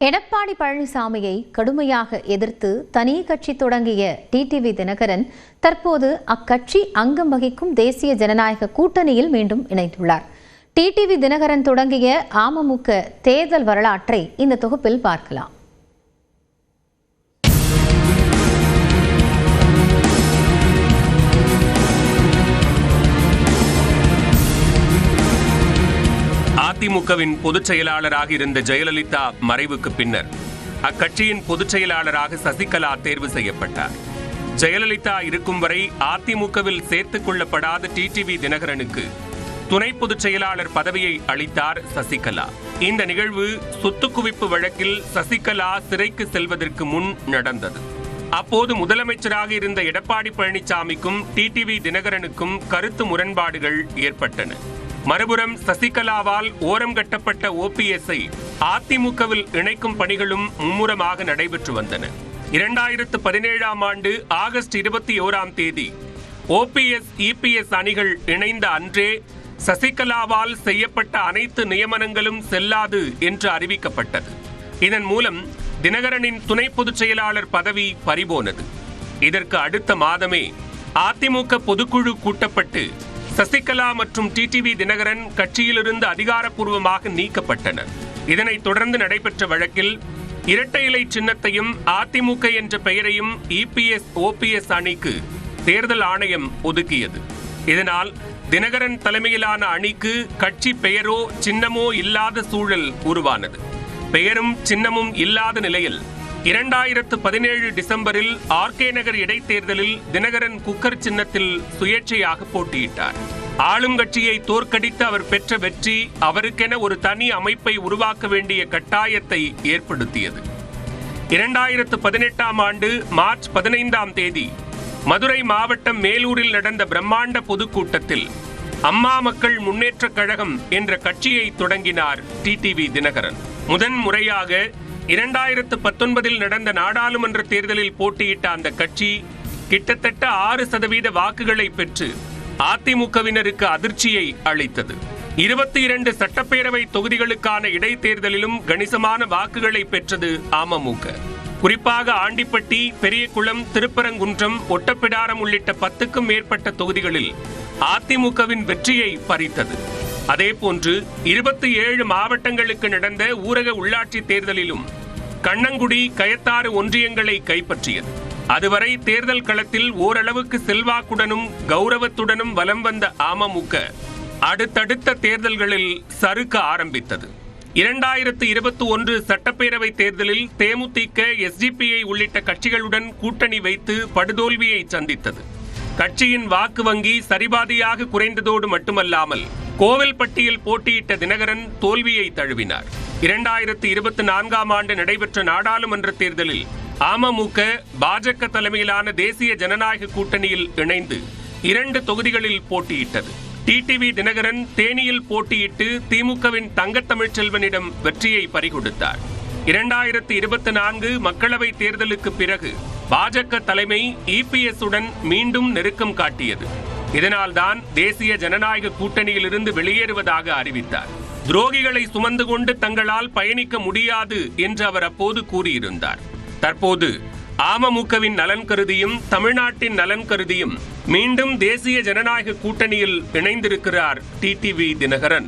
எடப்பாடி பழனிசாமியை கடுமையாக எதிர்த்து தனி கட்சி தொடங்கிய டிடிவி தினகரன் தற்போது அக்கட்சி அங்கம் வகிக்கும் தேசிய ஜனநாயக கூட்டணியில் மீண்டும் இணைந்துள்ளார். டிடிவி தினகரன் தொடங்கிய அமமுக தேர்தல் வரலாற்றை இந்த தொகுப்பில் பார்க்கலாம். அதிமுகவின் பொதுச் செயலாளராக இருந்த ஜெயலலிதா மறைவுக்கு பின்னர் அக்கட்சியின் பொதுச் செயலாளராக சசிகலா தேர்வு செய்யப்பட்டார். ஜெயலலிதா இருக்கும் வரை அதிமுகவில் சேர்த்துக் கொள்ளப்படாத டிடிவி தினகரனுக்கு துணை பொதுச் செயலாளர் பதவியை அளித்தார் சசிகலா. இந்த நிகழ்வு சொத்து குவிப்பு வழக்கில் சசிகலா சிறைக்கு செல்வதற்கு முன் நடந்தது. அப்போது முதலமைச்சராக இருந்த எடப்பாடி பழனிசாமிக்கும் டிடிவி தினகரனுக்கும் கருத்து முரண்பாடுகள் ஏற்பட்டன. மறுபுறம் சசிகலாவால் ஓரம் கட்டப்பட்ட ஓபிஎஸ்ஐ அதிமுகவில் இணைக்கும் பணிகளும் மும்முரமாக நடைபெற்று வந்தன. 2017 ஆண்டு ஆகஸ்ட் 21 ஓபிஎஸ் இபிஎஸ் அணிகள் இணைந்த அன்றே சசிகலாவால் செய்யப்பட்ட அனைத்து நியமனங்களும் செல்லாது என்று அறிவிக்கப்பட்டது. இதன் மூலம் தினகரனின் துணை பொதுச் செயலாளர் பதவி பறிபோனது. இதற்கு அடுத்த மாதமே அதிமுக பொதுக்குழு கூட்டப்பட்டு சசிகலா மற்றும் டிடிவி தினகரன் கட்சியிலிருந்து அதிகாரப்பூர்வமாக நீக்கப்பட்டனர். இதனைத் தொடர்ந்து நடைபெற்ற வழக்கில் இரட்டை இலை சின்னத்தையும் அதிமுக என்ற பெயரையும் இபிஎஸ் ஓபிஎஸ் அணிக்கு தேர்தல் ஆணையம் ஒதுக்கியது. இதனால் தினகரன் தலைமையிலான அணிக்கு கட்சி பெயரோ சின்னமோ இல்லாத சூழல் உருவானது. பெயரும் சின்னமும் இல்லாத நிலையில் 2017 டிசம்பரில் ஆர்கே நகர் இடைத்தேர்தலில் தினகரன் குக்கர் சின்னத்தில் சுயேட்சையாக போட்டியிட்டார். ஆளும் கட்சியை தோற்கடித்து அவர் பெற்ற வெற்றி அவருக்கென ஒரு தனி அமைப்பை உருவாக்க வேண்டிய கட்டாயத்தை ஏற்படுத்தியது. 2018 ஆண்டு மார்ச் 15 மதுரை மாவட்டம் மேலூரில் நடந்த பிரம்மாண்ட பொதுக்கூட்டத்தில் அம்மா மக்கள் முன்னேற்றக் கழகம் என்ற கட்சியை தொடங்கினார் டிடிவி தினகரன். முதன் முறையாக 2019 நடந்த நாடாளுமன்ற தேர்தலில் போட்டியிட்ட அந்த கட்சி கிட்டத்தட்ட 6% வாக்குகளை பெற்று அதிமுகவினருக்கு அதிர்ச்சியை அளித்தது. 22 சட்டப்பேரவை தொகுதிகளுக்கான இடைத்தேர்தலிலும் கணிசமான வாக்குகளை பெற்றது அமமுக. குறிப்பாக ஆண்டிப்பட்டி, பெரியகுளம், திருப்பரங்குன்றம், ஒட்டப்பிடாரம் உள்ளிட்ட 10க்கும் மேற்பட்ட தொகுதிகளில் அதிமுகவின் வெற்றியை பறித்தது. அதேபோன்று 27 மாவட்டங்களுக்கு நடந்த ஊரக உள்ளாட்சி தேர்தலிலும் கண்ணங்குடி, கயத்தாறு ஒன்றியங்களை கைப்பற்றியது. அதுவரை தேர்தல் களத்தில் ஓரளவுக்கு செல்வாக்குடனும் கௌரவத்துடனும் வலம் வந்த அமமுக அடுத்தடுத்த தேர்தல்களில் சறுக்க ஆரம்பித்தது. 2021 சட்டப்பேரவை தேர்தலில் தேமுதிக, எஸ்டிபிஐ உள்ளிட்ட கட்சிகளுடன் கூட்டணி வைத்து படுதோல்வியை சந்தித்தது. கட்சியின் வாக்கு வங்கி சரிபாதியாக குறைந்ததோடு மட்டுமல்லாமல் கோவில்பட்டியில் போட்டியிட்ட தினகரன் தோல்வியை தழுவினார். 2024 ஆண்டு நடைபெற்ற நாடாளுமன்ற தேர்தலில் அமமுக பாஜக தலைமையிலான தேசிய ஜனநாயக கூட்டணியில் இணைந்து 2 தொகுதிகளில் போட்டியிட்டது. டிடிவி தினகரன் தேனியில் போட்டியிட்டு திமுகவின் தங்கத்தமிழ்ச்செல்வனிடம் வெற்றியை பறிகொடுத்தார். 2024 மக்களவை தேர்தலுக்கு பிறகு பாஜக தலைமை இபிஎஸ் உடன் மீண்டும் நெருக்கம் காட்டியது. இதனால்தான் தேசிய ஜனநாயக கூட்டணியிலிருந்து வெளியேறுவதாக அறிவித்தார். துரோகிகளை சுமந்து கொண்டு தங்களால் பயணிக்க முடியாது என்று அவர் அப்போது கூறியிருந்தார். தற்போது அமமுகவின் நலன் கருதியும் தமிழ்நாட்டின் நலன் கருதியும் மீண்டும் தேசிய ஜனநாயக கூட்டணியில் இணைந்திருக்கிறார் டிடிவி தினகரன்.